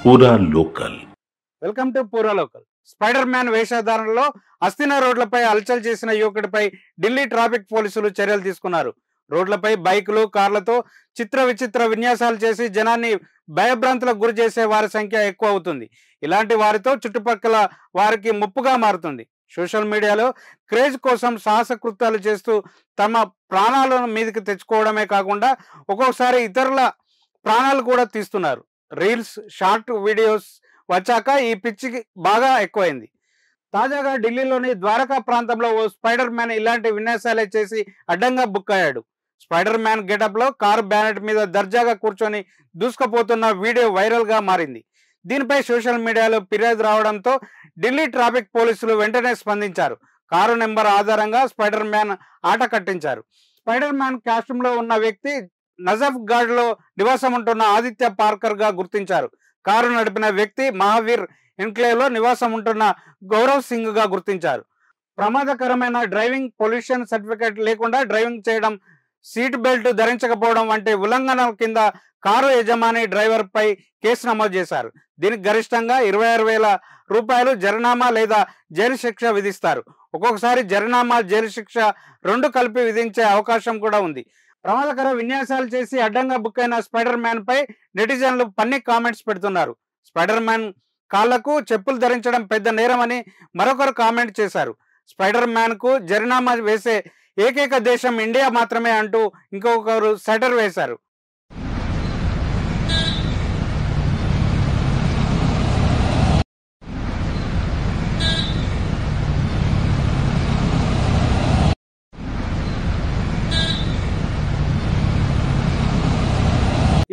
పూరా local. Welcome to పూరా local. Spider man వేషధారణలో అస్థిన రోడ్లపై హల్చల్ చేసిన యువకుడిపై ఢిల్లీ ట్రాఫిక్ పోలీసులు చర్యలు తీసుకున్నారు. రోడ్లపై బైకులు, కార్లతో చిత్ర విచిత్ర విన్యాసాలు చేసి జనాన్ని భయభ్రాంతులకు గురి చేసే వారి సంఖ్య ఎక్కువ అవుతుంది. ఇలాంటి వారితో చుట్టుపక్కల వారికి ముప్పుగా మారుతుంది. సోషల్ మీడియాలో క్రేజ్ కోసం సాహస కృత్యాలు చేస్తూ తమ ప్రాణాలను మీదకి తెచ్చుకోవడమే కాకుండా ఒక్కొక్కసారి ఇతరుల ప్రాణాలు కూడా తీస్తున్నారు. రీల్స్, షార్ట్ వీడియోస్ వచ్చాక ఈ పిచ్చికి బాగా ఎక్కువైంది. తాజాగా ఢిల్లీలోని ద్వారకా ప్రాంతంలో ఓ స్పైడర్ మ్యాన్ ఇలాంటి విన్యాసాలే చేసి అడ్డంగా బుక్ అయ్యాడు. స్పైడర్ మ్యాన్ గెటప్ లో కారు బ్యానెట్ మీద దర్జాగా కూర్చొని దూసుకుపోతున్న వీడియో వైరల్ గా మారింది. దీనిపై సోషల్ మీడియాలో ఫిర్యాదు రావడంతో ఢిల్లీ ట్రాఫిక్ పోలీసులు వెంటనే స్పందించారు. కారు నెంబర్ ఆధారంగా స్పైడర్ మ్యాన్ ఆట కట్టించారు. స్పైడర్ మ్యాన్ కాస్ట్యూమ్ లో ఉన్న వ్యక్తి నజఫ్ గఢ్ లో నివాసం ఉంటున్న ఆదిత్య పార్కర్ గా గుర్తించారు. కారు నడిపిన వ్యక్తి మహావీర్ ఎన్క్లేవ్ లో నివాసం ఉంటున్న గౌరవ్ సింగ్ గా గుర్తించారు. ప్రమాదకరమైన డ్రైవింగ్, పొల్యూషన్ సర్టిఫికేట్ లేకుండా డ్రైవింగ్ చేయడం, సీట్ బెల్ట్ ధరించకపోవడం వంటి ఉల్లంఘనల కింద కారు యజమాని డ్రైవర్ పై కేసు నమోదు చేశారు. దీనికి గరిష్టంగా 26,000 రూపాయలు జరిమానా లేదా జైలు శిక్ష విధిస్తారు. ఒక్కొక్కసారి జరిమానా, జైలు శిక్ష రెండు కలిపి విధించే అవకాశం కూడా ఉంది. ప్రమాదకర విన్యాసాలు చేసి అడ్డంగా బుక్ అయిన స్పైడర్ మ్యాన్ పై నెటిజన్లు ఫన్నీ కామెంట్స్ పెడుతున్నారు. స్పైడర్ మ్యాన్ కాళ్లకు చెప్పులు ధరించడం పెద్ద నేరమని మరొకరు కామెంట్ చేశారు. స్పైడర్ మ్యాన్ కు జరిమానా వేసే ఏకైక దేశం ఇండియా మాత్రమే అంటూ ఇంకొకరు సెటర్ వేశారు.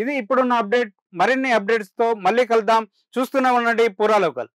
ఇది ఇప్పుడున్న అప్డేట్. మరిన్ని అప్డేట్స్ తో మళ్ళీ కలుద్దాం. చూస్తూనే ఉండండి పూరా లోకల్.